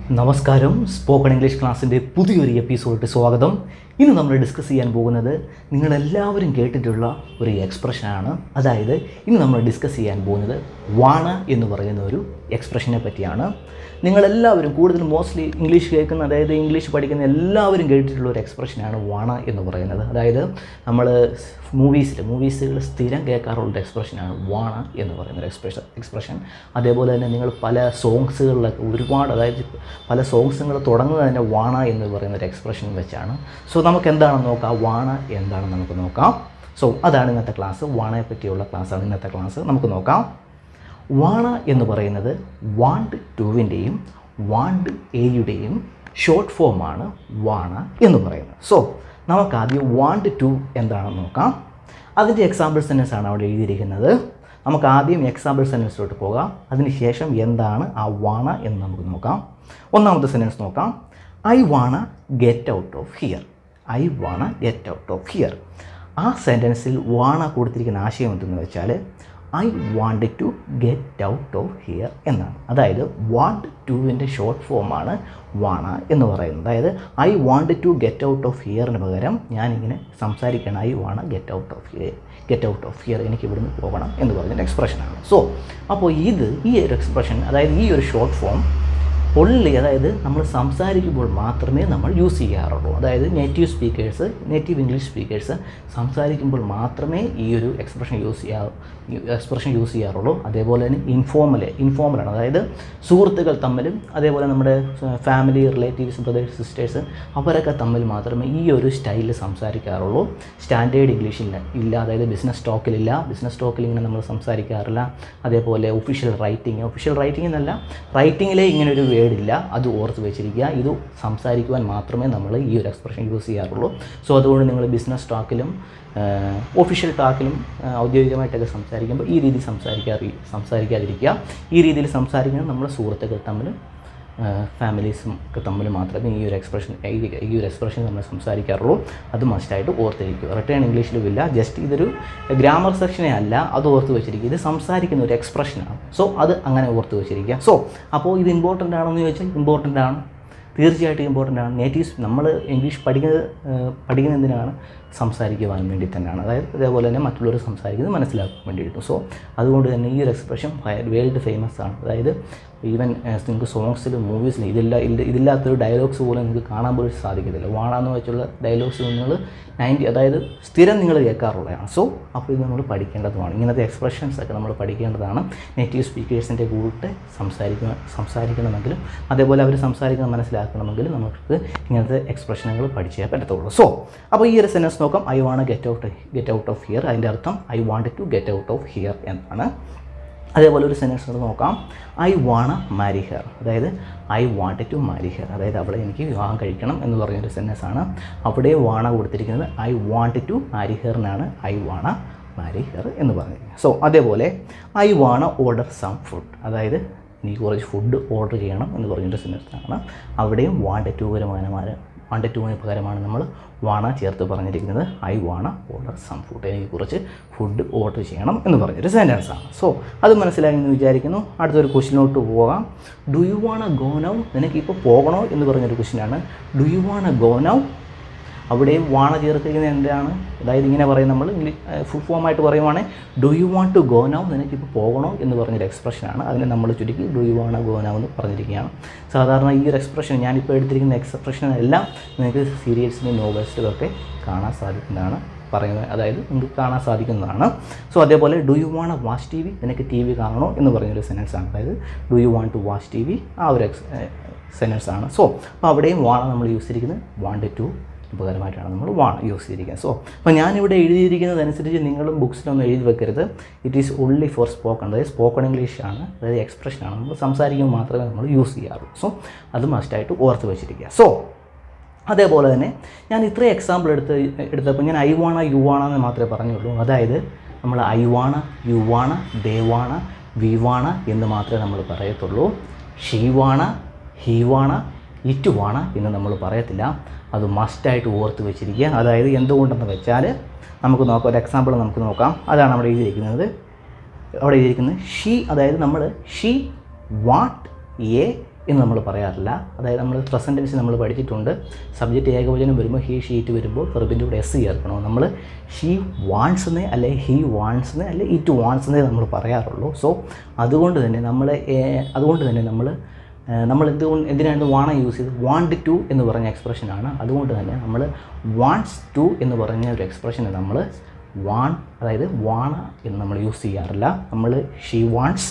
നമസ്കാരം. Spoken English ക്ലാസ്സിൻ്റെ പുതിയൊരു എപ്പിസോഡിൽ സ്വാഗതം. ഇന്ന് നമ്മൾ ഡിസ്കസ് ചെയ്യാൻ പോകുന്നത് നിങ്ങളെല്ലാവരും കേട്ടിട്ടുള്ള ഒരു എക്സ്പ്രഷനാണ്. അതായത് ഇന്ന് നമ്മൾ ഡിസ്കസ് ചെയ്യാൻ പോകുന്നത് വാണ എന്ന് പറയുന്ന ഒരു എക്സ്പ്രഷനെ പറ്റിയാണ്. നിങ്ങളെല്ലാവരും കൂടുതലും മോസ്റ്റ്ലി ഇംഗ്ലീഷ് കേൾക്കുന്ന, അതായത് ഇംഗ്ലീഷ് പഠിക്കുന്ന എല്ലാവരും കേട്ടിട്ടുള്ള ഒരു എക്സ്പ്രഷനാണ് വാണ എന്ന് പറയുന്നത്. അതായത് നമ്മൾ മൂവീസുകൾ സ്ഥിരം കേൾക്കാറുള്ള എക്സ്പ്രഷനാണ് വാണ എന്ന് പറയുന്ന ഒരു എക്സ്പ്രഷൻ. അതേപോലെ തന്നെ നിങ്ങൾ പല സോങ്സുകളിലൊക്കെ ഒരുപാട്, അതായത് പല സോങ്സുകൾ തുടങ്ങുന്നത് തന്നെ വാണ എന്ന് പറയുന്ന ഒരു എക്സ്പ്രഷൻ വെച്ചാണ്. സോ നമുക്ക് എന്താണെന്ന് നോക്കാം, വാണ എന്താണെന്ന് നമുക്ക് നോക്കാം. സോ അതാണ് ഇന്നത്തെ ക്ലാസ്. വാണയെ പറ്റിയുള്ള ക്ലാസ്സാണ് ഇന്നത്തെ ക്ലാസ്. നമുക്ക് നോക്കാം. വാണ എന്ന് പറയുന്നത് വാണ്ട് ടുവിൻ്റെയും വാണ്ട് എയുടെയും ഷോർട്ട് ഫോമാണ് വാണ എന്ന് പറയുന്നത്. സോ നമുക്കാദ്യം വാണ്ട് ടു എന്താണെന്ന് നോക്കാം. അതിൻ്റെ എക്സാമ്പിൾ സെൻറ്റൻസാണ് അവിടെ എഴുതിയിരിക്കുന്നത്. നമുക്ക് ആദ്യം എക്സാമ്പിൾ സെൻറ്റൻസിലോട്ട് പോകാം. അതിനുശേഷം എന്താണ് ആ വാണ എന്ന് നമുക്ക് നോക്കാം. ഒന്നാമത്തെ സെൻറ്റൻസ് നോക്കാം. I wanna get out of here. I wanna get out of here. ആ സെൻറ്റൻസിൽ വാണ കൊടുത്തിരിക്കുന്ന ആശയം എന്തെന്ന് വെച്ചാൽ I want to get out of here എന്നാണ്. അതായത് വാണ്ട് ടുവിൻ്റെ ഷോർട്ട് ഫോമാണ് വാണ എന്ന് പറയുന്നത്. അതായത് I want to get out of ഹിയറിന് പകരം ഞാനിങ്ങനെ സംസാരിക്കണം, I wanna get out of here, എനിക്ക് ഇവിടുന്ന് പോകണം എന്ന് പറഞ്ഞൊരു എക്സ്പ്രഷനാണ്. സോ അപ്പോൾ ഈ ഒരു എക്സ്പ്രഷൻ, അതായത് ഈ ഒരു ഷോർട്ട് ഫോം ഒൺലി, അതായത് നമ്മൾ സംസാരിക്കുമ്പോൾ മാത്രമേ നമ്മൾ യൂസ് ചെയ്യാറുള്ളൂ. അതായത് നേറ്റീവ് ഇംഗ്ലീഷ് സ്പീക്കേഴ്സ് സംസാരിക്കുമ്പോൾ മാത്രമേ ഈ ഒരു എക്സ്പ്രഷൻ യൂസ് ചെയ്യാറുള്ളൂ. അതേപോലെ തന്നെ ഇൻഫോമലാണ്, അതായത് സുഹൃത്തുക്കൾ തമ്മിലും അതേപോലെ നമ്മുടെ ഫാമിലി, റിലേറ്റീവ്സ്, ബ്രദേഴ്സ്, സിസ്റ്റേഴ്സ് അവരൊക്കെ തമ്മിൽ മാത്രമേ ഈ ഒരു സ്റ്റൈലിൽ സംസാരിക്കാറുള്ളൂ. സ്റ്റാൻഡേർഡ് ഇംഗ്ലീഷിൽ ഇല്ല, അതായത് ബിസിനസ് ടോക്കിൽ ഇങ്ങനെ നമ്മൾ സംസാരിക്കാറില്ല. അതേപോലെ ഒഫീഷ്യൽ റൈറ്റിംഗ് എന്നല്ല, റൈറ്റിങ്ങിലെ ഇങ്ങനെ ഒരു വേർഡില്ല, അത് ഓർത്ത് വെച്ചിരിക്കുക. ഇത് സംസാരിക്കുവാൻ മാത്രമേ നമ്മൾ ഈ ഒരു എക്സ്പ്രഷൻ യൂസ് ചെയ്യാറുള്ളൂ. സോ അതുകൊണ്ട് നിങ്ങൾ ബിസിനസ് ടോക്കിലും ഒഫീഷ്യൽ ടോക്കിലും ഔദ്യോഗികമായിട്ടൊക്കെ സംസാരിക്കുമ്പോൾ ഈ രീതിയിൽ സംസാരിക്കാതിരിക്കുക. ഈ രീതിയിൽ സംസാരിക്കുന്നത് നമ്മുടെ സുഹൃത്തുക്കൾ തമ്മിലും ഫാമിലീസും ഒക്കെ തമ്മിൽ മാത്രമേ ഈ ഒരു എക്സ്പ്രഷൻ നമ്മൾ സംസാരിക്കാറുള്ളൂ. അത് മസ്റ്റായിട്ട് ഓർത്തിരിക്കുക. റിട്ടേൺ ഇംഗ്ലീഷിലും ഇല്ല, ജസ്റ്റ് ഇതൊരു ഗ്രാമർ സെക്ഷനെ അല്ല, അത് ഓർത്ത് വെച്ചിരിക്കുക. ഇത് സംസാരിക്കുന്ന ഒരു എക്സ്പ്രഷനാണ്. സോ അത് അങ്ങനെ ഓർത്ത് വെച്ചിരിക്കുക. സോ അപ്പോൾ ഇത് ഇമ്പോർട്ടൻ്റ് ആണെന്ന് ചോദിച്ചാൽ ഇമ്പോർട്ടൻ്റ് ആണ്, തീർച്ചയായിട്ടും ഇമ്പോർട്ടൻ്റ് ആണ്. നമ്മൾ ഇംഗ്ലീഷ് പഠിക്കുന്നത് എന്തിനാണ്? സംസാരിക്കുവാൻ വേണ്ടി തന്നെയാണ്. അതായത് അതേപോലെ തന്നെ മറ്റുള്ളവർ സംസാരിക്കുന്നത് മനസ്സിലാക്കാൻ വേണ്ടിയിട്ട്. സോ അതുകൊണ്ട് തന്നെ ഈ ഒരു എക്സ്പ്രഷൻ വേൾഡ് ഫേമസ് ആണ്. അതായത് ഈവൻ നിങ്ങൾക്ക് സോങ്സിലും മൂവീസിലും ഇതില്ലാത്തൊരു ഡയലോഗ്സ് പോലും നിങ്ങൾക്ക് കാണാൻ പോലും സാധിക്കത്തില്ല. വാണാന്ന് വെച്ചുള്ള ഡയലോഗ്സ് നിങ്ങൾ അതായത് സ്ഥിരം നിങ്ങൾ കേൾക്കാറുള്ളതാണ്. സോ അപ്പോൾ ഇത് നമ്മൾ പഠിക്കേണ്ടതുമാണ്. ഇങ്ങനത്തെ എക്സ്പ്രഷൻസ് ഒക്കെ നമ്മൾ പഠിക്കേണ്ടതാണ്. നേറ്റീവ് സ്പീക്കേഴ്സിൻ്റെ കൂട്ട് സംസാരിക്കണമെങ്കിലും അതേപോലെ അവർ സംസാരിക്കുന്നത് മനസ്സിലാക്കണമെങ്കിലും നമുക്ക് ഇങ്ങനത്തെ എക്സ്പ്രഷനുകൾ പഠിച്ചേ പറ്റത്തുള്ളൂ. സോ അപ്പോൾ ഈ ഒരു സെൻറ്റൻസ് നോക്കാം. I want get out of here. അതിൻ്റെ അർത്ഥം I want to get out of here എന്നാണ്. അതേപോലെ ഒരു സെൻറ്റൻസ് നോക്കാം. I wanna marry her. അതായത് I want to marry her, അതായത് അവളെ എനിക്ക് വിവാഹം കഴിക്കണം എന്ന് പറഞ്ഞൊരു സെൻറ്റൻസാണ്. അവിടെ വാണ കൊടുത്തിരിക്കുന്നത് ഐ വാണ്ട് ടു മാരി ഹെറിനാണ് ഐ വാണ മാരി ഹെർ എന്ന് പറഞ്ഞിരിക്കുന്നത്. സോ അതേപോലെ I wanna order some food. അതായത് എനിക്ക് കുറച്ച് ഫുഡ് ഓർഡർ ചെയ്യണം എന്ന് പറഞ്ഞൊരു സെൻറ്റൻസാണ്. അവിടെയും വാണ്ട് ടുവിന് പകരമാണ് നമ്മൾ വാണ ചേർത്ത് പറഞ്ഞിരിക്കുന്നത്. I wanna order some food, എനിക്ക് കുറച്ച് ഫുഡ് ഓർഡർ ചെയ്യണം എന്ന് പറഞ്ഞൊരു സെൻറ്റൻസാണ്. സോ അത് മനസ്സിലായി എന്ന് വിചാരിക്കുന്നു. അടുത്തൊരു ക്വസ്റ്റിനോട്ട് പോകാം. Do you wanna go now? നിനക്കിപ്പോൾ പോകണോ എന്ന് പറഞ്ഞൊരു ക്വസ്റ്റിനാണ്. Do you wanna go now? അവിടെയും വാണ ചേർത്തിരിക്കുന്നത് എന്താണ്? അതായത് ഇങ്ങനെ പറയും, നമ്മൾ ഫുൾ ഫോമായിട്ട് പറയുവാണെങ്കിൽ do you want to go now, നിനക്കിപ്പോൾ പോകണോ എന്ന് പറഞ്ഞൊരു എക്സ്പ്രഷനാണ്. അതിനെ നമ്മൾ ചുരുക്കി do you wanna go now എന്ന് പറഞ്ഞിരിക്കുകയാണ്. സാധാരണ ഈ ഒരു എക്സ്പ്രഷൻ, ഞാനിപ്പോൾ എടുത്തിരിക്കുന്ന എക്സ്പ്രഷനെല്ലാം നിങ്ങൾക്ക് സീരിയൽസിലും നോവൽസിലും ഒക്കെ കാണാൻ സാധിക്കുന്നതാണ് പറയുന്നത്, അതായത് നിങ്ങൾക്ക് കാണാൻ സാധിക്കുന്നതാണ്. സോ അതേപോലെ do you want watch TV? നിനക്ക് ടി വി കാണണോ എന്ന് പറഞ്ഞൊരു സെൻറ്റൻസാണ്. അതായത് do you want to watch TV, ആ ഒരു സെൻറ്റൻസാണ്. സോ അപ്പോൾ അവിടെയും വാണ നമ്മൾ യൂസ് ചെയ്തിരിക്കുന്നത് വാണ്ട് ടു ഉപകാരമായിട്ടാണ് നമ്മൾ വാണ യൂസ് ചെയ്തിരിക്കുന്നത്. സോ അപ്പോൾ ഞാനിവിടെ എഴുതിയിരിക്കുന്നത് അനുസരിച്ച് നിങ്ങളും ബുക്സിലൊന്നും എഴുതി വെക്കരുത്. It is only for spoken, അതായത് സ്പോക്കൺ ഇംഗ്ലീഷ് ആണ്, അതായത് എക്സ്പ്രഷനാണ്. നമ്മൾ സംസാരിക്കുമ്പോൾ മാത്രമേ നമ്മൾ യൂസ് ചെയ്യാറുള്ളൂ. സോ അത് മസ്റ്റായിട്ട് ഓർത്ത് വെച്ചിരിക്കുക. സോ അതേപോലെ തന്നെ ഞാൻ ഇത്രയും എക്സാമ്പിൾ എടുത്തപ്പോൾ ഞാൻ ഐ വാണ യു വാണ എന്ന് മാത്രമേ പറഞ്ഞുള്ളൂ. അതായത് നമ്മൾ ഐ വാണ, യു വാണ, ദേ വാണ, വി വാണ എന്ന് മാത്രമേ നമ്മൾ പറയത്തുള്ളൂ. ഷീ വാണ, ഹീ വാണ, ഇറ്റ് വാണ എന്ന് നമ്മൾ പറയത്തില്ല. അത് മസ്റ്റായിട്ട് ഓർത്ത് വെച്ചിരിക്കുക. അതായത് എന്തുകൊണ്ടെന്ന് വെച്ചാൽ നമുക്ക് നോക്കാം, ഒരു എക്സാമ്പിൾ നമുക്ക് നോക്കാം. അതാണ് അവിടെ എഴുതിയിരിക്കുന്നത്. ഷീ, അതായത് നമ്മൾ ഷീ വാട്ട് എ എന്ന് നമ്മൾ പറയാറില്ല. അതായത് നമ്മൾ പ്രസൻറ്റ് ടെൻസ് നമ്മൾ പഠിച്ചിട്ടുണ്ട്. സബ്ജക്റ്റ് ഏകവചനം വരുമ്പോൾ ഹീ ഷീറ്റ് വരുമ്പോൾ വെർബിൻ്റെ കൂടെ എസ് ചേർക്കണം. നമ്മൾ ഷീ വാണ്ട്സ് എന്നേ അല്ലെ ഹീ വാണ്ട്സ് എന്നേ അല്ലെ ഇറ്റ് വാണ്ട്സ് എന്നേ നമ്മൾ പറയാറുള്ളൂ. സോ അതുകൊണ്ട് തന്നെ നമ്മൾ എന്തിനാണ് വാണ യൂസ് ചെയ്ത് വാണ്ട് ടു എന്ന് പറഞ്ഞ എക്സ്പ്രഷനാണ്. അതുകൊണ്ട് തന്നെ നമ്മൾ വാണ്ട്സ് ടു എന്ന് പറഞ്ഞ ഒരു എക്സ്പ്രഷന് നമ്മൾ അതായത് വാണ എന്ന് നമ്മൾ യൂസ് ചെയ്യാറില്ല. നമ്മൾ she wants,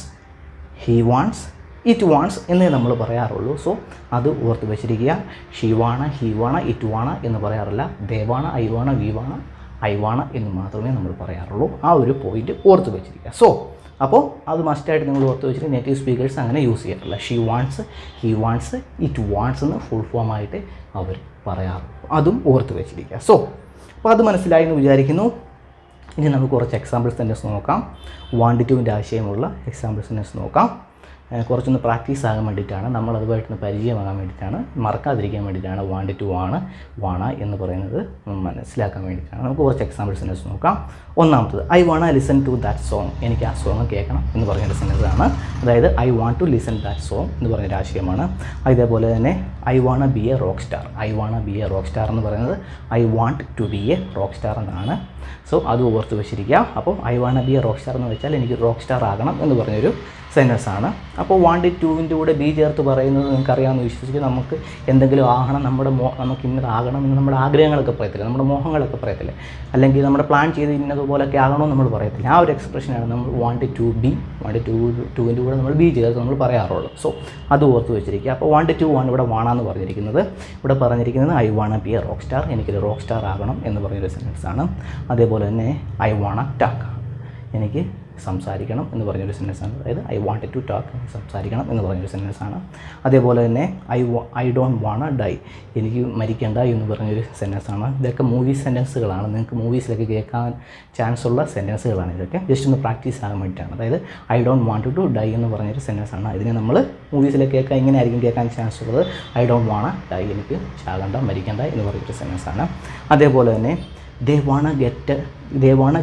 he wants, it wants എന്നേ നമ്മൾ പറയാറുള്ളൂ. സോ അത് ഓർത്ത് വെച്ചിരിക്കുക. ഷീ വാണ, ഹീ വാണ, ഇറ്റ് വാണ എന്ന് പറയാറില്ല. ദേ വാണ, ഐ വാണ, വി വാണ, ഐ വാണ എന്ന് മാത്രമേ നമ്മൾ പറയാറുള്ളൂ. ആ ഒരു പോയിന്റ് ഓർത്ത് വെച്ചിരിക്കുക. സോ അപ്പോൾ അത് മസ്റ്റായിട്ട് നിങ്ങൾ ഓർത്ത് വെച്ചിട്ട് നേറ്റീവ് സ്പീക്കേഴ്സ് അങ്ങനെ യൂസ് ചെയ്യാറില്ല. She wants, he wants, it wants എന്ന് ഫുൾ ഫോമായിട്ട് അവർ പറയാറുള്ളൂ. അതും ഓർത്ത് വെച്ചിരിക്കുക. സോ അപ്പോൾ അത് മനസ്സിലായി എന്ന് വിചാരിക്കുന്നു. ഇനി നമുക്ക് കുറച്ച് എക്സാമ്പിൾ സെൻറ്റൻസ് നോക്കാം. വാണ്ട് ടുവിൻ്റെ ആശയമുള്ള എക്സാമ്പിൾ സെൻറ്റൻസ് നോക്കാം. കുറച്ചൊന്ന് പ്രാക്ടീസ് ആകാൻ വേണ്ടിയിട്ടാണ്, നമ്മൾ അതുമായിട്ടൊന്ന് പരിചയമാകാൻ വേണ്ടിയിട്ടാണ്, മറക്കാതിരിക്കാൻ വേണ്ടിയിട്ടാണ് വാണ്ട് ടു വാണ എന്ന് പറയുന്നത് മനസ്സിലാക്കാൻ വേണ്ടിയിട്ടാണ്. നമുക്ക് കുറച്ച് എക്സാമ്പിൾ സെൻറ്റൻസ് നോക്കാം. ഒന്നാമത്തത്, I wanna listen to that song. എനിക്ക് ആ സോങ് കേൾക്കണം എന്ന് പറഞ്ഞൊരു സെൻറ്റൻസ് ആണ്. അതായത് I want to listen that song എന്ന് പറഞ്ഞൊരു ആശയമാണ്. അതേപോലെ തന്നെ I wanna be a rock star. I wanna be a rock star എന്ന് പറയുന്നത് I want to be a rock star എന്നാണ്. സോ അത് ഓർത്ത് വെച്ചിരിക്കുക. അപ്പോൾ I wanna be a rock star എന്ന് വെച്ചാൽ എനിക്ക് റോക്ക് സ്റ്റാർ ആകണം എന്ന് പറഞ്ഞൊരു സെൻറ്റൻസ് ആണ്. അപ്പോൾ വാണ്ട് ടുവിൻ്റെ കൂടെ ബി ചേർത്ത് പറയുന്നത് നിങ്ങൾക്കറിയാമെന്ന് വിശ്വസിച്ച് നമുക്ക് എന്തെങ്കിലും ആകണം, നമുക്ക് ഇന്നതാകണം എന്ന് നമ്മുടെ ആഗ്രഹങ്ങളൊക്കെ പറയത്തില്ല, നമ്മുടെ മോഹങ്ങളൊക്കെ പറയത്തില്ല, അല്ലെങ്കിൽ നമ്മുടെ പ്ലാൻ ചെയ്ത് ഇന്നതുപോലൊക്കെ ആകണമെന്ന് നമ്മൾ പറയത്തില്ല. ആ ഒരു എക്സ്പ്രഷനാണ് നമ്മൾ വാണ്ട് ടുവിൻ്റെ കൂടെ നമ്മൾ ബി ചേർത്ത് നമ്മൾ പറയാറുള്ളൂ. സോ അത് ഓർത്ത് വെച്ചിരിക്കുക. അപ്പോൾ വാണ്ട് ടു ആണ് ഇവിടെ വാണ എന്ന് പറഞ്ഞിരിക്കുന്നത്. ഇവിടെ പറഞ്ഞിരിക്കുന്നത് I wanna be a rock star, എനിക്കൊരു റോക്ക് സ്റ്റാർ ആകണം എന്ന് പറഞ്ഞൊരു സെൻറ്റൻസ് ആണ്. അതേപോലെ തന്നെ ഐ വാണ ടാക്ക്, എനിക്ക് സംസാരിക്കണം എന്ന് പറഞ്ഞൊരു സെൻറ്റൻസാണ്. അതായത് ഐ വാണ്ട് ടു ടോക്ക്, സംസാരിക്കണം എന്ന് പറഞ്ഞൊരു സെൻറ്റൻസാണ്. അതേപോലെ തന്നെ ഐ ഡോണ്ട് വാണ ഡൈ, എനിക്ക് മരിക്കേണ്ട എന്ന് പറഞ്ഞൊരു സെൻറ്റൻസാണ്. ഇതൊക്കെ മൂവി സെൻറ്റൻസുകളാണ്. നിങ്ങൾക്ക് മൂവീസിലൊക്കെ കേൾക്കാൻ ചാൻസ് ഉള്ള സെൻറ്റൻസുകളാണ് ഇതൊക്കെ. ജസ്റ്റ് ഒന്ന് പ്രാക്ടീസ് ആകാൻ വേണ്ടിയിട്ടാണ്. അതായത് I don't want to die എന്ന് പറഞ്ഞൊരു സെൻറ്റൻസാണ്. ഇതിനെ നമ്മൾ മൂവീസിലൊക്കെ കേൾക്കാൻ ഇങ്ങനെ ആയിരിക്കും കേൾക്കാൻ ചാൻസ് ഉള്ളത്. ഐ ഡോണ്ട് വാണ ഡൈ, എനിക്ക് ചാകണ്ട, മരിക്കേണ്ട എന്ന് പറഞ്ഞൊരു സെൻറ്റൻസാണ്. അതേപോലെ തന്നെ they wanna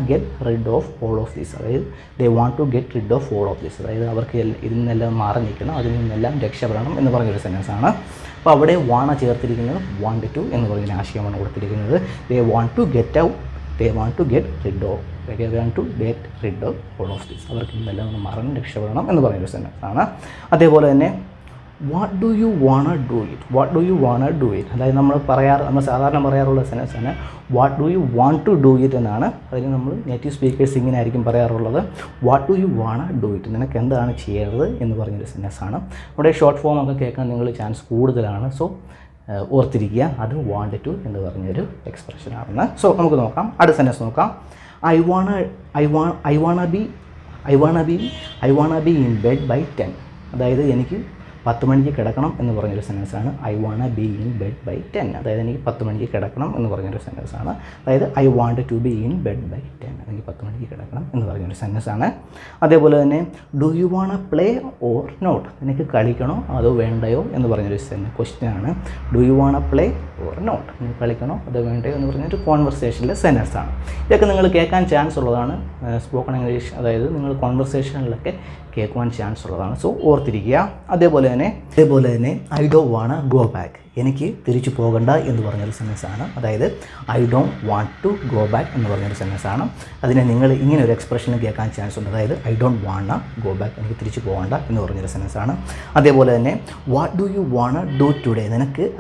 get rid of all of this, അതായത് they want to get rid of all of this, അതായത് അവർക്ക് ഇതിൽ നിന്നെല്ലാം മാറി നിൽക്കണം, അതിൽ നിന്നെല്ലാം രക്ഷപ്പെടണം എന്ന് പറഞ്ഞൊരു സെൻറ്റൻസ് ആണ്. അപ്പോൾ അവിടെ വാണ ചേർത്തിരിക്കുന്നത് വാണ്ട് ടു എന്ന് പറഞ്ഞൊരു ആശയമാണ് കൊടുത്തിരിക്കുന്നത്. they want to get rid of all of this, അവർക്ക് ഇന്നെല്ലാം ഒന്ന് മാറണം, രക്ഷപ്പെടണം എന്ന് പറഞ്ഞൊരു സെൻറ്റൻസ് ആണ്. അതേപോലെ തന്നെ what do you wanna do it, അതായത് നമ്മൾ സാധാരണ പറയാറുള്ള സെൻറ്റൻസ് ആണ് what do you want to do it എന്നാണ്. അതിന് നമ്മൾ നേറ്റീവ് സ്പീക്കേഴ്സ് ഇങ്ങനെ ആയിരിക്കും പറയാറുള്ളത്. What do you wanna do it, നിനക്ക് എന്താണ് ചെയ്യേണ്ടത് എന്ന് പറഞ്ഞൊരു സെൻറ്റൻസ് ആണ്. അവിടെ ഷോർട്ട് ഫോം ഒക്കെ കേൾക്കാൻ നിങ്ങൾ ചാൻസ് കൂടുതലാണ്. സോ ഓർത്തിരിക്കുക, അത് വാണ്ട് ടു എന്ന് പറഞ്ഞൊരു എക്സ്പ്രഷനാണെന്ന്. സോ നമുക്ക് നോക്കാം, അടുത്ത സെൻറ്റൻസ് നോക്കാം. I wanna be in bed by 10, അതായത് എനിക്ക് 10 മണിക്ക് കിടക്കണം എന്ന് പറഞ്ഞൊരു സെൻറ്റൻസാണ്. I wanna be in bed by 10, അതായത് എനിക്ക് 10 മണിക്ക് കിടക്കണം എന്ന് പറഞ്ഞൊരു സെൻറ്റൻസാണ്. അതായത് I want to be in bed by 10, എനിക്ക് 10 മണിക്ക് കിടക്കണം എന്ന് പറഞ്ഞൊരു സെൻറ്റൻസാണ്. അതേപോലെ തന്നെ do you wanna play or not, എനിക്ക് കളിക്കണോ അതോ വേണ്ടയോ എന്ന് പറഞ്ഞൊരു ക്വസ്റ്റ്യനാണ്. Do you wanna play or not, എനിക്ക് കളിക്കണോ അതോ വേണ്ടയോ എന്ന് പറഞ്ഞൊരു കോൺവെർസേഷനിലെ സെൻറ്റൻസാണ്. ഇതൊക്കെ നിങ്ങൾ കേൾക്കാൻ ചാൻസ് ഉള്ളതാണ്. സ്പോക്കൺ ഇംഗ്ലീഷ്, അതായത് നിങ്ങൾ കോൺവെർസേഷനിലൊക്കെ കേൾക്കുവാൻ ചാൻസ് ഉള്ളതാണ്. സോ ഓർത്തിരിക്കുക. അതേപോലെ തന്നെ I don't wanna go back, എനിക്ക് തിരിച്ചു പോകണ്ട എന്ന് പറഞ്ഞൊരു സെൻറ്റൻസാണ്. അതായത് I don't want to go back എന്ന് പറഞ്ഞൊരു സെൻറ്റൻസാണ്. അതിനെ നിങ്ങൾ ഇങ്ങനെ ഒരു എക്സ്പ്രഷൻ കേൾക്കാൻ ചാൻസ് ഉണ്ട്. അതായത് I don't wanna go back, എനിക്ക് തിരിച്ചു പോകണ്ട എന്ന് പറഞ്ഞൊരു സെൻറ്റൻസാണ്. അതേപോലെ തന്നെ what do you wanna do today,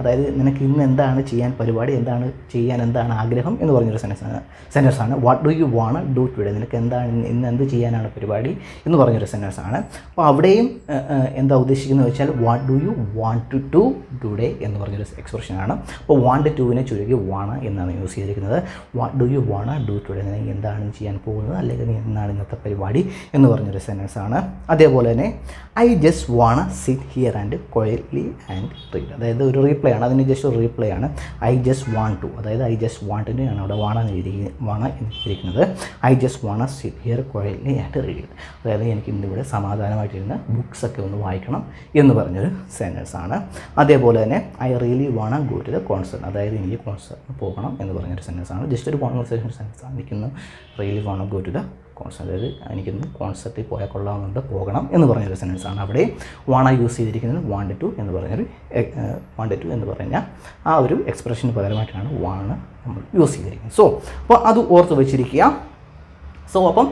അതായത് നിനക്ക് ഇന്ന് എന്താണ് ചെയ്യാൻ പരിപാടി, എന്താണ് ആഗ്രഹം എന്ന് പറഞ്ഞൊരു സെൻറ്റൻസാണ്. What do you wanna do today, നിനക്ക് ഇന്ന് എന്ത് ചെയ്യാനാണ് പരിപാടി എന്ന് പറഞ്ഞൊരു സെൻറ്റൻസാണ്. അപ്പോൾ അവിടെയും എന്താ ഉദ്ദേശിക്കുന്നത് വെച്ചാൽ what do you want to do today എന്ന് പറഞ്ഞൊരു എക്സ്പ്രഷനാണ്. അപ്പോൾ വാണ്ട് ടുവിനെ ചുരുക്കി വാണ എന്നാണ് യൂസ് ചെയ്തിരിക്കുന്നത്. What do you wanna do today, നീ എന്താണ് ചെയ്യാൻ പോകുന്നത്, അല്ലെങ്കിൽ നീ എന്താണ് ഇന്നത്തെ പരിപാടി എന്ന് പറഞ്ഞൊരു സെൻറ്റൻസാണ്. അതേപോലെ തന്നെ I just wanna sit here and quietly and read, അതായത് ഒരു റീപ്ലേ ആണ്, അതിന് ജസ്റ്റ് ഒരു റീപ്ലേ ആണ്. ഐ ജസ്റ്റ് വാണ്ട് ടു, അതായത് ഐ ജസ്റ്റ് വാണ്ടിൻ്റെയാണ് അവിടെ വാണ എന്നിരിക്കുന്നത്. I just wanna sit here quietly and read, അതായത് എനിക്ക് ഇന്നിവിടെ സമാധാനമായിട്ടിരുന്ന് ബുക്സൊക്കെ ഒന്ന് വായിക്കണം എന്ന് പറഞ്ഞൊരു സെൻറ്റൻസാണ്. അതേപോലെ തന്നെ I really wanna go to the concert, അതായത് എനിക്ക് കോൺസേർട്ടിന് പോകണം എന്ന് പറഞ്ഞൊരു സെൻറ്റൻസാണ്. ജസ്റ്റ് ഒരു കോൺവെർസേഷൻ സെൻറ്റൻസാണ്. എനിക്കിന്ന് really wanna go to the concept, അതായത് എനിക്കൊന്ന് കോൺസെപ്റ്റിൽ പോയാൽ കൊള്ളാമെന്നുണ്ട്, പോകണം എന്ന് പറഞ്ഞൊരു സെൻറ്റൻസാണ്. അവിടെ വാണ യൂസ് ചെയ്തിരിക്കുന്നത് വാണ്ട് ടു എന്ന് പറഞ്ഞൊരു വാണ്ട് ടു എന്ന് പറഞ്ഞാൽ ആ ഒരു എക്സ്പ്രഷന് പകരമായിട്ടാണ് വാണ നമ്മൾ യൂസ് ചെയ്തിരിക്കുന്നത്. സോ അപ്പോൾ അത് ഓർത്ത് വെച്ചിരിക്കുക. സോ അപ്പം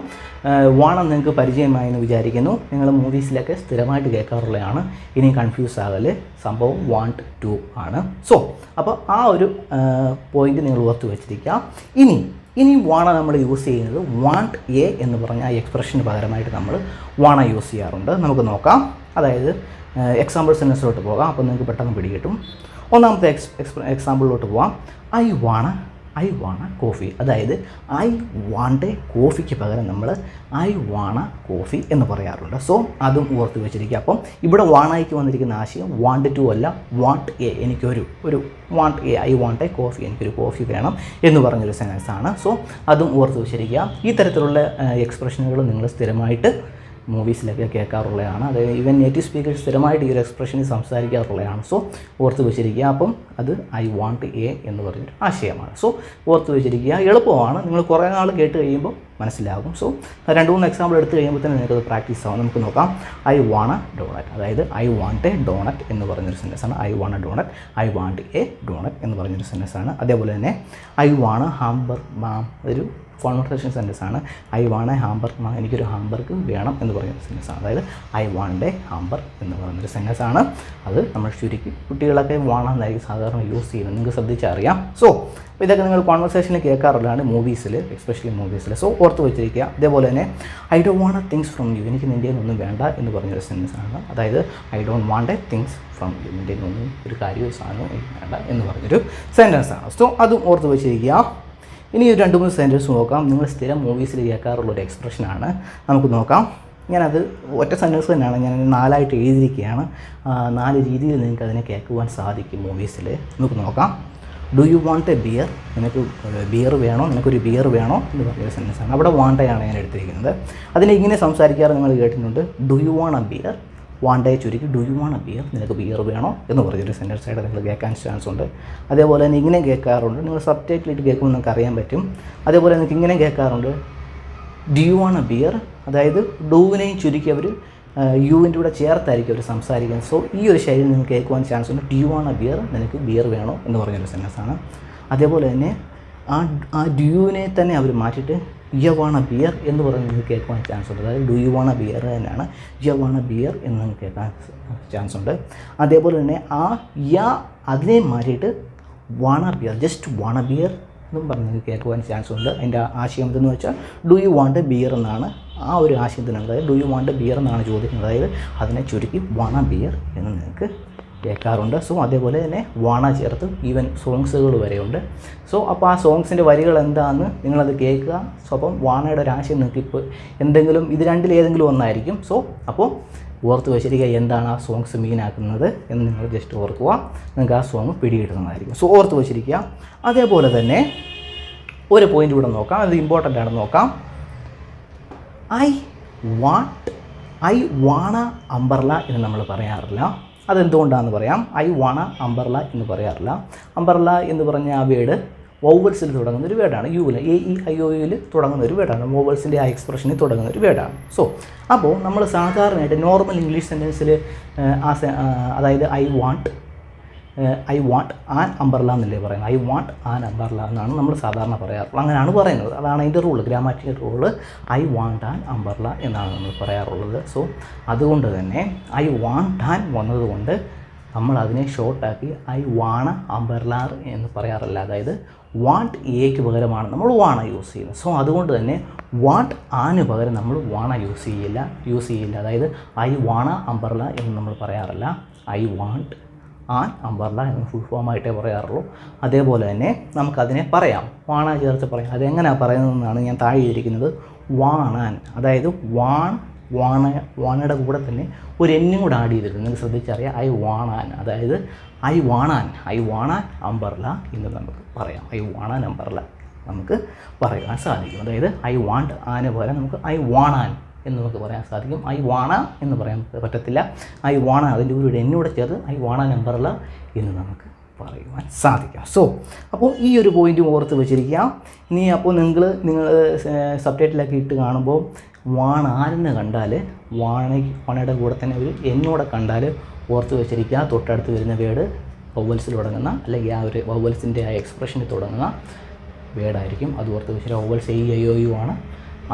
വാണം നിങ്ങൾക്ക് പരിചയമായെന്ന് വിചാരിക്കുന്നു. നിങ്ങൾ മൂവീസിലൊക്കെ സ്ഥിരമായിട്ട് കേൾക്കാറുള്ളതാണ്. ഇനി കൺഫ്യൂസ് ആകല്, സംഭവം വാണ്ട് ടു ആണ്. സോ അപ്പോൾ ആ ഒരു പോയിന്റ് നിങ്ങൾ ഓർത്ത് വെച്ചിരിക്കുക. ഇനി വാണ നമ്മൾ യൂസ് ചെയ്യുന്നത് വാണ്ട് എ എന്ന് പറഞ്ഞ ആ എക്സ്പ്രഷന് പകരമായിട്ട് നമ്മൾ വാണ യൂസ് ചെയ്യാറുണ്ട്. നമുക്ക് നോക്കാം. അതായത് എക്സാമ്പിൾ സെൻറ്റൻസിലോട്ട് പോകാം. അപ്പോൾ നിങ്ങൾക്ക് പെട്ടെന്ന് പിടികിട്ടും. ഒന്നാമത്തെ എക്സാമ്പിളിലോട്ട് പോകാം. I wanna coffee. അതായത് ഐ വാണ്ട് എ കോഫിക്ക് പകരം നമ്മൾ ഐ വാണ കോഫി എന്ന് പറയാറുണ്ട്. സോ അതും ഓർത്ത് വെച്ചിരിക്കുക. അപ്പം ഇവിടെ വാണയ്ക്ക് വന്നിരിക്കുന്ന ആശയം വാണ്ട് ടു അല്ല, വാണ്ട് എ, എനിക്കൊരു want A, I want A coffee, എനിക്കൊരു കോഫി വേണം എന്ന് പറഞ്ഞൊരു സെൻറ്റൻസാണ്. സോ അതും ഓർത്ത് വെച്ചിരിക്കുക. ഈ തരത്തിലുള്ള എക്സ്പ്രഷനുകൾ നിങ്ങൾ സ്ഥിരമായിട്ട് മൂവീസിലൊക്കെ കേൾക്കാറുള്ളതാണ്. അതായത് ഈവൻ നേറ്റീവ് സ്പീക്കേഴ്സ് സ്ഥിരമായിട്ട് ഈ ഒരു എക്സ്പ്രഷനിൽ സംസാരിക്കാറുള്ളതാണ്. സോ ഓർത്ത് വെച്ചിരിക്കുക. അപ്പം അത് ഐ വാണ്ട് എ എന്ന് പറഞ്ഞൊരു ആശയമാണ്. സോ ഓർത്ത് വെച്ചിരിക്കുക. എളുപ്പമാണ്, നിങ്ങൾ കുറേ നാൾ കേട്ട് കഴിയുമ്പോൾ മനസ്സിലാകും. സോ 2-3 എക്സാമ്പിൾ എടുത്ത് കഴിയുമ്പോൾ തന്നെ നിങ്ങൾക്കത് പ്രാക്ടീസ് ആവും. നമുക്ക് നോക്കാം. ഐ വാണ ഡോണറ്റ്, അതായത് ഐ വാണ്ട് എ ഡോണറ്റ് എന്ന് പറഞ്ഞൊരു സെൻറ്റൻസാണ്. I wanna donut, I want a donut എന്ന് പറഞ്ഞൊരു സെൻറ്റൻസാണ്. അതേപോലെ തന്നെ ഐ വാണ ഹാംബർഗ് മാം, ഒരു കോൺവെർസേഷൻ സെൻറ്റൻസാണ്. I want a hamburger ma'am, എനിക്കൊരു ഹാംബർഗ് വേണം എന്ന് പറയുന്ന സെൻറ്റൻസാണ്. അതായത് ഐ വാണ്ട് എ ഹാംബർഗ് എന്ന് പറയുന്നൊരു സെൻറ്റൻസാണ്. അത് നമ്മൾ ചുരുക്കി കുട്ടികളൊക്കെ വാണമെന്നായിരിക്കും സാധാരണ യൂസ് ചെയ്യുന്നത്, നിങ്ങൾക്ക് ശ്രദ്ധിച്ചറിയാം. സോ ഇതൊക്കെ നിങ്ങൾ കോൺവെർസേഷനിൽ കേൾക്കാറുള്ളതാണ് മൂവീസിൽ, എസ്പെഷ്യലി മൂവീസിൽ. സോ ഓർത്ത് വെച്ചിരിക്കുക. അതേപോലെ തന്നെ I don't want things from you, എനിക്ക് നിൻ്റെ ഒന്നും വേണ്ട എന്ന് പറഞ്ഞൊരു സെൻറ്റൻസാണ്. അതായത് I don't want a things from you, നിൻ്റെ ഒന്നും ഒരു കാര്യവും സാധനവും എനിക്ക് വേണ്ട എന്ന് പറഞ്ഞൊരു സെൻറ്റൻസാണ്. സോ അതും ഓർത്ത് വെച്ചിരിക്കുക. ഇനി ഒരു 2-3 സെൻറ്റൻസ് നോക്കാം. നിങ്ങൾ സ്ഥിരം മൂവീസിൽ കേൾക്കാറുള്ളൊരു എക്സ്പ്രഷനാണ്. നമുക്ക് നോക്കാം. ഞാനത് ഒറ്റ സെൻറ്റൻസ് തന്നെയാണ്, ഞാൻ 4ആയിട്ട് എഴുതിയിരിക്കുകയാണ്. 4 രീതിയിൽ നിങ്ങൾക്ക് അതിനെ കേൾക്കുവാൻ സാധിക്കും മൂവീസിൽ. നമുക്ക് നോക്കാം. Do you want a beer, നിനക്ക് ബിയർ വേണോ, നിനക്കൊരു ബിയർ വേണോ എന്ന് പറഞ്ഞൊരു സെൻറ്റൻസാണ്. അവിടെ വാണ്ടയാണ് ഞാൻ എടുത്തിരിക്കുന്നത്. അതിനെ ഇങ്ങനെ സംസാരിക്കാറ് നിങ്ങൾ കേട്ടിട്ടുണ്ട്. Do you want a beer, വാണ്ടയെ ചുരുക്കി do you want a beer, നിനക്ക് ബിയർ വേണോ എന്ന് പറഞ്ഞൊരു സെൻറ്റൻസായിട്ട് നിങ്ങൾ കേൾക്കാൻ ചാൻസ് ഉണ്ട്. അതേപോലെ തന്നെ ഇങ്ങനെ കേൾക്കാറുണ്ട്, നിങ്ങൾ സബ് ടൈറ്റിലിട്ട് കേൾക്കുമ്പോൾ നിങ്ങൾക്ക് അറിയാൻ പറ്റും. അതേപോലെ നിങ്ങൾക്ക് ഇങ്ങനെ കേൾക്കാറുണ്ട്. Do you want a beer, അതായത് ഡൂവിനെയും ചുരുക്കി അവർ യുവിൻ്റെ കൂടെ ചേർത്തായിരിക്കും അവർ സംസാരിക്കുന്നത്. സോ ഈ ഒരു ശൈലി നിങ്ങൾക്ക് കേൾക്കുവാൻ ചാൻസ് ഉണ്ട്. Do you want a beer, നിനക്ക് ബിയർ വേണോ എന്ന് പറഞ്ഞൊരു സെൻറ്റൻസാണ്. അതേപോലെ തന്നെ ആ ഡ്യൂവിനെ തന്നെ അവർ മാറ്റിയിട്ട് യു വാണ്ട് എ ബിയർ എന്ന് പറഞ്ഞ് നിങ്ങൾക്ക് കേൾക്കുവാൻ ചാൻസ് ഉണ്ട്. അതായത് do you want a beer തന്നെയാണ് യു വാണ്ട് എ ബിയർ എന്ന് നിങ്ങൾക്ക് കേൾക്കാൻ ചാൻസ് ഉണ്ട്. അതേപോലെ തന്നെ ആ അതിനെ മാറ്റിയിട്ട് want a beer, just want a beer എന്നും പറഞ്ഞ് നിങ്ങൾക്ക് കേൾക്കുവാൻ ചാൻസ് ഉണ്ട്. അതിൻ്റെ ആശയം എന്തെന്ന് വെച്ചാൽ do you want a beer എന്നാണ് ആ ഒരു ആശയത്തിനുണ്ട്. അതായത് do you want a beer എന്നാണ് ചോദിക്കുന്നത്. അതായത് അതിനെ ചുരുക്കി വാണ്ട് എ ബിയർ എന്ന് നിങ്ങൾക്ക് കേൾക്കാറുണ്ട്. സോ അതേപോലെ തന്നെ വാണ ചേർത്ത് ഈവൻ സോങ്സുകൾ വരെയുണ്ട്. സോ അപ്പോൾ ആ സോങ്സിൻ്റെ വരികൾ എന്താണെന്ന് നിങ്ങളത് കേൾക്കുക. സോ അപ്പം വാണയുടെ ഒരു ആശയം നിങ്ങൾക്ക് ഇപ്പോൾ എന്തെങ്കിലും ഇത് രണ്ടിലേതെങ്കിലും ഒന്നായിരിക്കും. സോ അപ്പോൾ ഓർത്ത് വെച്ചിരിക്കുക എന്താണ് ആ സോങ്സ് മീനാക്കുന്നത് എന്ന് നിങ്ങൾ ജസ്റ്റ് ഓർക്കുക. നിങ്ങൾക്ക് ആ സോങ് പിടികിട്ടുന്നതായിരിക്കും. സോ ഓർത്ത് വെച്ചിരിക്കുക. അതേപോലെ തന്നെ ഒരു പോയിൻ്റ് കൂടെ നോക്കാം, അത് ഇമ്പോർട്ടൻ്റ് ആണെന്ന് നോക്കാം. ഐ വാണ അംബർല എന്ന് നമ്മൾ പറയാറില്ല. അതെന്തുകൊണ്ടാണെന്ന് പറയാം. ഐ വാണ അംബർല എന്ന് പറയാറില്ല. അംബർല എന്ന് പറഞ്ഞ ആ വേർഡ് വോവൽസിൽ തുടങ്ങുന്ന ഒരു വേർഡാണ്. യുവിൽ AEIOUയിൽ തുടങ്ങുന്ന ഒരു വേർഡാണ്. വോവൽസിൻ്റെ ആ എക്സ്പ്രഷനിൽ തുടങ്ങുന്ന ഒരു വേർഡാണ്. സോ അപ്പോൾ നമ്മൾ സാധാരണയായിട്ട് നോർമൽ ഇംഗ്ലീഷ് സെൻറ്റൻസിൽ അതായത് ഐ വാണ്ട് ആൻ അംബർല എന്നല്ലേ പറയുന്നത്. ഐ വാണ്ട് ആൻ അംബർല എന്നാണ് നമ്മൾ സാധാരണ പറയാറുള്ളത്. അങ്ങനെയാണ് പറയുന്നത്. അതാണ് അതിൻ്റെ rule, grammatical rule. I want an umbrella എന്നാണ് നമ്മൾ പറയാറുള്ളത്. സോ അതുകൊണ്ട് തന്നെ ഐ വാണ്ട് ആൻ വന്നതുകൊണ്ട് നമ്മൾ അതിനെ ഷോർട്ടാക്കി ഐ വാണ അംബർലാർ എന്ന് പറയാറില്ല. അതായത് വാണ്ട് എക്ക് പകരമാണ് നമ്മൾ വാണ യൂസ് ചെയ്യുന്നത്. സോ അതുകൊണ്ട് തന്നെ വാണ്ട് ആന് പകരം നമ്മൾ വാണ യൂസ് ചെയ്യില്ല. അതായത് ഐ വാണ അംബർല എന്ന് നമ്മൾ പറയാറില്ല. ഐ വാണ്ട് ആൻ അംബർല എന്ന് ഫുൾ ഫോമായിട്ടേ പറയാറുള്ളൂ. അതേപോലെ തന്നെ നമുക്കതിനെ പറയാം, വാണ ചേർത്ത് പറയാം. അതെങ്ങനെയാണ് പറയുന്നതെന്നാണ് ഞാൻ താഴെ ഇരിക്കുന്നത്. വാണാൻ, അതായത് വാണയുടെ കൂടെ തന്നെ ഒരു എന്നും കൂടെ ആഡ് ചെയ്തിട്ടുണ്ട്. നിങ്ങൾക്ക് ശ്രദ്ധിച്ചറിയാം. ഐ വാണാൻ, അതായത് ഐ വാണാൻ അംബർല എന്ന് നമുക്ക് പറയാം. ഐ വാണാൻ അംബർല നമുക്ക് പറയാൻ സാധിക്കും. അതായത് ഐ വാണ്ട് ആന് പകരം നമുക്ക് ഐ വാണാൻ എന്ന് നമുക്ക് പറയാൻ സാധിക്കും. ഐ വാണ എന്ന് പറയാൻ പറ്റത്തില്ല. ഐ വാണ അതിൻ്റെ ഒരു എന്നൂടെ ചേർത്ത് ഐ വാണാൻ അംബർല എന്ന് നമുക്ക് പറയുവാൻ സാധിക്കും. സോ അപ്പോൾ ഈ ഒരു പോയിൻറ്റും ഓർത്ത് വെച്ചിരിക്കുക. ഇനി അപ്പോൾ നിങ്ങൾ സബ്ടൈറ്റിലൊക്കെ ഇട്ട് കാണുമ്പോൾ വാണാലിനെ കണ്ടാൽ വാണയുടെ കൂടെ തന്നെ ഒരു എന്നോടെ കണ്ടാൽ ഓർത്ത് വെച്ചിരിക്കുക. തൊട്ടടുത്ത് വരുന്ന വേർഡ് വവൽസിൽ തുടങ്ങുന്ന അല്ലെങ്കിൽ ആ ഒരു വവൽസിൻ്റെ ആ എക്സ്പ്രഷനിൽ തുടങ്ങുന്ന വേർഡായിരിക്കും. അത് ഓർത്ത് വെച്ചിരിക്കുക. Vowels A I O U ആണ്.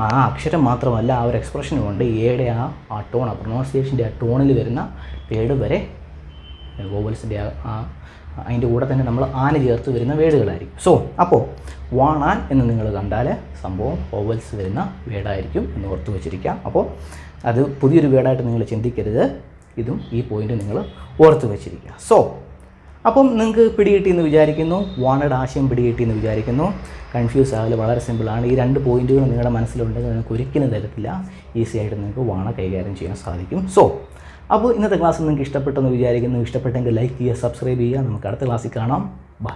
ആ അക്ഷരം മാത്രമല്ല, ആ ഒരു എക്സ്പ്രഷനും കൊണ്ട് എയുടെ ആ ടോൺ, ആ പ്രൊനൗൺസിയേഷൻ്റെ ആ ടോണിൽ വരുന്ന വേർഡ് വരെ വവൽസിൻ്റെ അതിൻ്റെ കൂടെ തന്നെ നമ്മൾ ആന ചേർത്ത് വരുന്ന വേർഡുകളായിരിക്കും. സോ അപ്പോൾ വാണാൻ എന്ന് നിങ്ങൾ കണ്ടാൽ സംഭവം വവൽസ് വരുന്ന വേർഡായിരിക്കും എന്ന് ഓർത്ത് വെച്ചിരിക്കുക. അപ്പോൾ അത് പുതിയൊരു വേർഡായിട്ട് നിങ്ങൾ ചിന്തിക്കരുത്. ഇതും ഈ പോയിൻ്റ് നിങ്ങൾ ഓർത്ത് വെച്ചിരിക്കുക. സോ അപ്പം നിങ്ങൾക്ക് പിടികിട്ടിയെന്ന് വിചാരിക്കുന്നു. വാണയുടെ ആശയം പിടികിട്ടിയെന്ന് വിചാരിക്കുന്നു. കൺഫ്യൂസ് ആകല് വളരെ സിമ്പിളാണ്. ഈ 2 പോയിൻറ്റുകൾ നിങ്ങളുടെ മനസ്സിലുണ്ടെങ്കിൽ നിങ്ങൾക്ക് ഒരിക്കലും തരത്തില്ല. ഈസി ആയിട്ട് നിങ്ങൾക്ക് വാണ കൈകാര്യം ചെയ്യാൻ സാധിക്കും. സോ അപ്പോൾ ഇന്നത്തെ ക്ലാസ് നിങ്ങൾക്ക് ഇഷ്ടപ്പെട്ടെന്ന് വിചാരിക്കുന്നു. ഇഷ്ടപ്പെട്ടെങ്കിൽ ലൈക്ക് ചെയ്യുക, സബ്സ്ക്രൈബ് ചെയ്യുക. നമുക്ക് അടുത്ത ക്ലാസ്സിൽ കാണാം. ബൈ.